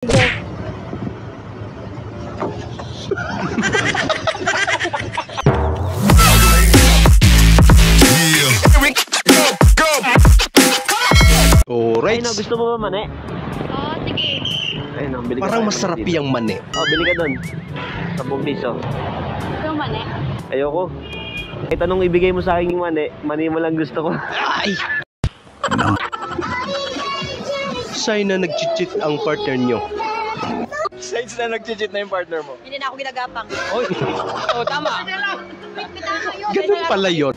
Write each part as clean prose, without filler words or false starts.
Alright. Ayun, gusto mo ba mani? Oo, sige. Ayun, bili ka. Parang masarap yung mani. Oh, bili ka doon. 10 piso. Ito mani. Ayoko. Kahit anong ibigay mo sa akin yung mani mo lang gusto ko. Ay! No. Sign na nag-cheat ang partner nyo. Signs na nag-cheat na yung partner mo. Hindi na ako ginagapang. Oy! Oh, tama! Ganun pala yun.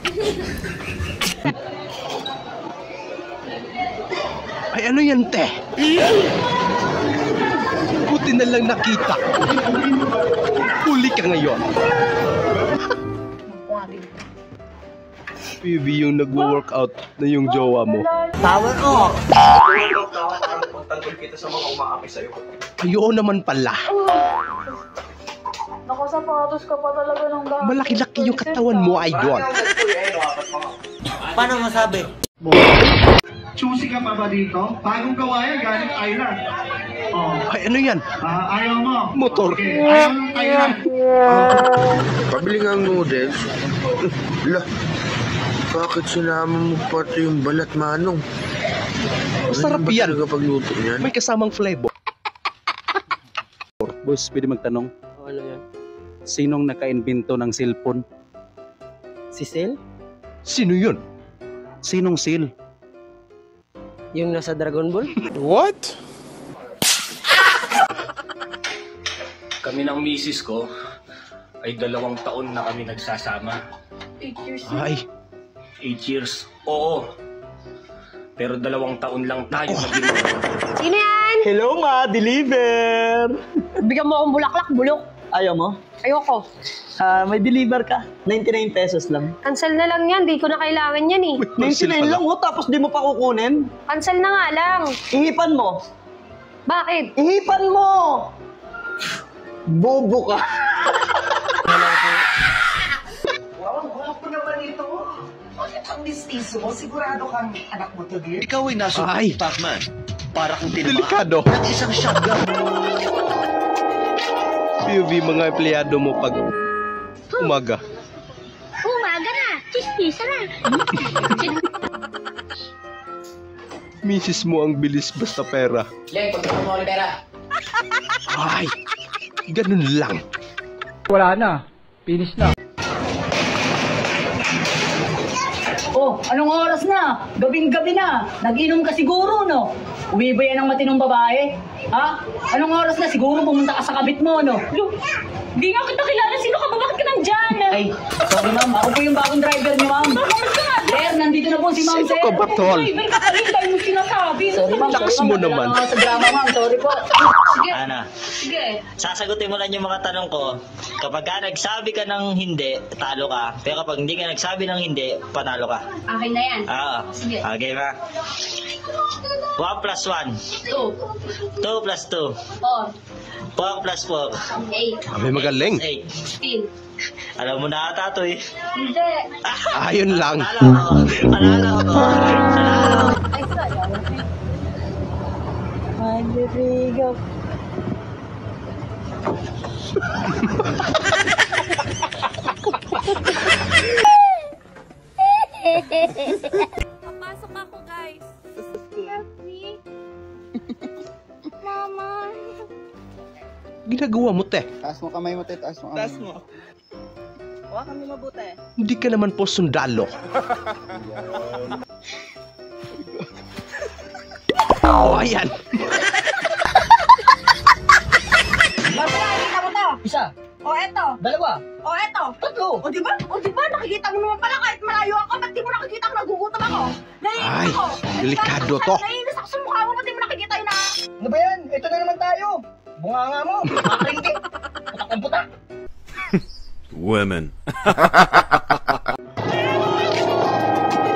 Ay, ano yan, te? Buti na lang nakita. Huli ka ngayon. PV yung nagwo-workout na yung jowa mo. Power off! Pagtanggol kita sa mga umaapi sa'yo. Ayun naman pala. Naku, sapatos ka pa talaga ng gamit. Malaki-laki yung katawan mo, idol. Paano masabi? Choosy ka pa ba dito? Bagong gawa yan, galing Thailand. Oh. Ay, ano yan? Ayaw mo? Motor. Okay, ayaw ng Thailand. Pabili nga ang noodles. Lah, bakit sinama mo pati yung balat, Manong? Masarap yan. Kapag luto niyan? May kasamang flavor. Boss, pwede magtanong? Ano yan? Sinong naka-invento ng cellphone? Si Sel? Sino yun? Sinong Sil? Yung nasa Dragon Ball? What? Kami ng misis ko ay 2 taon na kami nagsasama. 8 years. Ay, 8 years. Oo. Pero 2 taon lang tayo naging... Sino yan? Hello, ma! Deliver! Bigyan mo akong bulaklak, bulok. Ayaw mo? Ayoko. May deliver ka. 99 pesos lang. Cancel na lang yan. Di ko na kailangan yan eh. 99 lang oh, tapos di mo pa kukunin? Cancel na nga lang. Ihipan mo. Bakit? Ihipan mo! Bobo ka. Guwapo naman ito. Bakit ang mistiso mo? Sigurado kang anak mo to, dear? Ikaw ay nasa Ay. Pac-Man. Para kung Delikado. ng isang shotgun. PV mga empleyado mo pag umaga. Umaga na. Chismisa na. Misis mo ang bilis basta pera. Leng, pag mo ulit pera. Ay, ganun lang. Wala na. Finish na. Oh, anong oras na? Gabing-gabi na. Nag-inom ka siguro, no? Uwi ba yan ng matinong babae? Ha? Anong oras na? Siguro pumunta ka sa kabit mo, no? Di nga kita kilala. Sino ka ba? Bakit ka nandyan? Ay, sorry ma'am. Ako po yung bagong driver niyo, ma'am. Sir, nandito na po si ma'am, Sino sir. ka ba, tol? Driver ka pa rin dahil mo sinasabi. Sorry, ma'am. Lakas mo naman. Wala sa drama, ma'am. Sorry po. Sige. Ana, Sige. sasagutin mo lang yung mga tanong ko. Kapag ka nagsabi ka ng hindi, talo ka. Pero kapag hindi ka nagsabi ng hindi, panalo ka. Okay na yan. Oo. Sige. Okay ba? 1 plus 1. 2. 2 plus 2. 4. 4 plus 4. 8. Abay magaling. 8. 16. Alam mo na ata to eh. Hindi. Ayun lang. Panalo ako. Ay, sayang. Manliligaw. Papasok ako, guys. Help me. Mama. Ginagawa mo, te. Taas mo kamay mo, te. Taas mo kamay mo. Hawakan mo mabuti. Hindi ka naman po sundalo. Oh, ayan. Nakikita mo to. Isa. O, eto. Dalawa. O, eto. Tatlo. O, di ba? O, di ba? Nakikita mo naman pala kahit malayo ako. Ba't di mo nakikita kung nagugutom ako? Naiinis Ay, ako. delikado to. Naiinis ako sa mukha mo. Ba't di mo nakikita yun ah? Ano ba yan? Ito na naman tayo. Bunganga mo. Makaringkit. Putak ng putak. Women.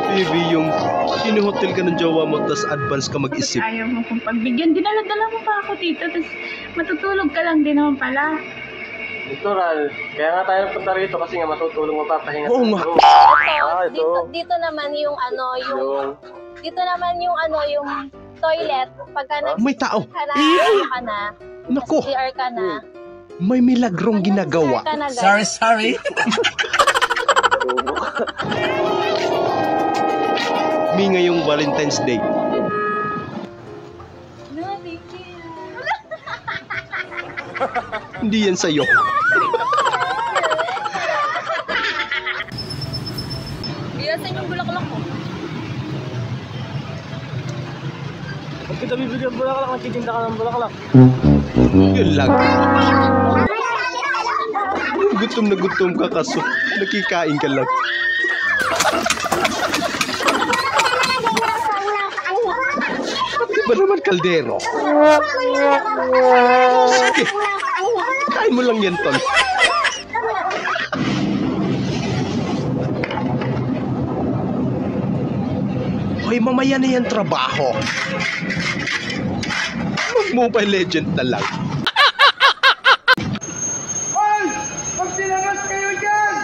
PV yung sinuhotel ka ng jowa mo tas advance ka mag-isip. Ayaw mo kong pagbigyan. Dinala-dala mo pa ako dito. Tapos matutulog ka lang din naman pala. Natural. Kaya nga tayo punta rito kasi nga matutulong mapapahinga. Oo nga. Ito. Dito naman yung ano, yung... Dito naman yung ano, yung toilet, pagka May tao. ka na, Nako, CR ka na, may milagrong ginagawa. ka na guys. sorry. Mi ngayong Valentine's Day. Hindi yan sa'yo. Biyasan yung bulaklak mo. Pag kita bibigyan bulaklak, magtitinda ka ng bulaklak. Yun lang. Gutom na gutom ka kaso nakikain ka lang. Di ba naman kaldero? Sige, kain mo lang yan, Tol. Hoy, mamaya na yan trabaho. Mag-Mobile Legend na lang. Hoy! Pag sinagas kayo dyan!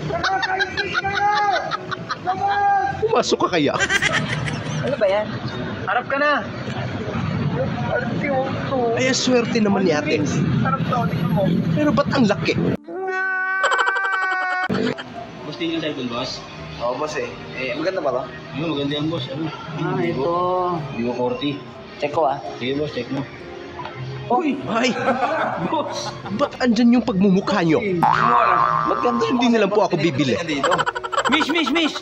Nakakaisip kayo! Labas! Pumasok ka kaya? Ano ba yan? Harap ka na. Ay, swerte naman ni ate. Harap ka, tingnan mo. Pero ba't ang laki? Boss, tingin yung cellphone, boss. Oo, boss eh. Maganda ba ba? Ano, maganda yan, boss. Ano? Ito. Vivo 40. Check ko Sige, boss, check mo. Uy, ay! Ba't andyan yung pagmumukha nyo? Maganda. Hindi na lang po ako bibili. Miss!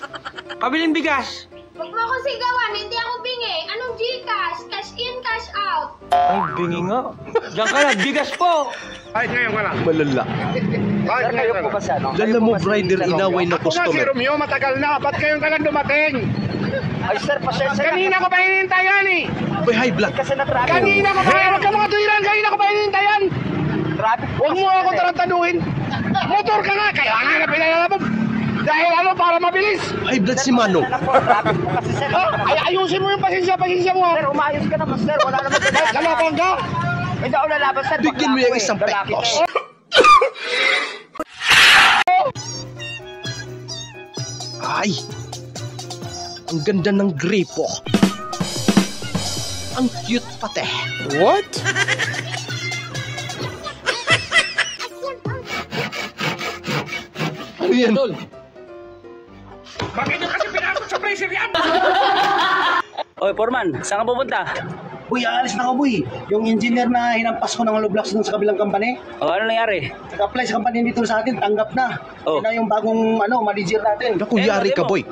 Pabiling bigas! Huwag mo ako sigawan, hindi ako bingi. Anong Gcash? Cash in, cash out. Ay, bingi nga. Diyan ka na, bigas po! Malala. Sir, kayo po ba siya, no? Lala mo, Brider, inaway na customer. Romeo, matagal na. Ba't kayo ka lang dumating? Ay, sir, pasensya na. Kanina ko pa hinintayan eh! Uy, high blood. Kasi na-traffic. Kanina ko pa, huwag ka mga tuwiran, kanina ko pa hinintayan! Traffic po Huwag mo kasi, ako sir. tarantaduhin! Motor ka nga, kaya nga na pinalalaban! Dahil ano, para mabilis! High blood si Mano. Traffic po kasi, sir. Ay, ayusin mo yung pasensya mo! Sir, umayos ka naman, sir. Wala naman Ay, kalaban ka! Hindi ako lalaban, sir. Bigyan mo Bakla yung ako, isang Lalaki pektos. ka eh. Ay! Ang ganda ng gripo. Ang cute pati. What? Ano yan? Bakit nyo kasi pinakot sa pressure yan? Oy, Foreman, saan ka pupunta? Uy, aalis na ako, boy. Yung engineer na hinampas ko ng hollow blocks dun sa kabilang company, O, ano nangyari? nag-apply sa company dito sa atin, tanggap na. Oh. Yun na yung bagong manager natin. Naku, yari ka, boy.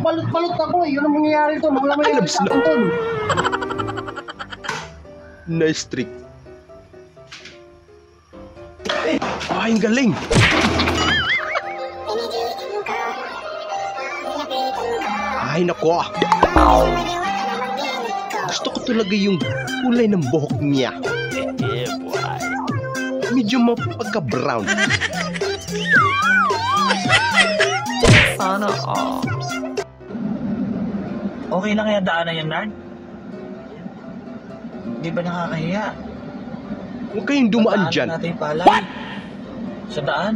Balot-balot na, boy. Yun ang mangyayari to. Wala mangyayari Alam sa na. atin to. Nice trick. Ay, ang galing. Ay, nako. Gusto ko talaga yung kulay ng buhok niya. Medyo mapagka-brown. Sana Okay lang kaya daanan yan, Nard? Di ba nakakahiya? Huwag kayong dumaan Daanan dyan. natin yung palay. Sa daan.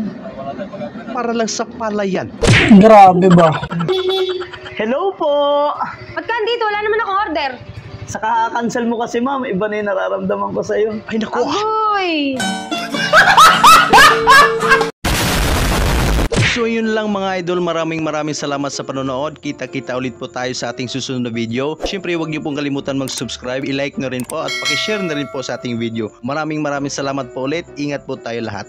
Para lang sa palayan. Grabe ba? Hello po! Ba't ka andito? Wala naman akong order. Sa kaka-cancel mo kasi, ma'am, iba na yung nararamdaman ko sa'yo. Ay, nako. Uy! So yun lang mga idol, maraming salamat sa panonood. Kita-kita ulit po tayo sa ating susunod na video. Syempre huwag niyo pong kalimutan mag-subscribe, i-like nyo rin po at pakishare na rin po sa ating video. Maraming salamat po ulit. Ingat po tayo lahat.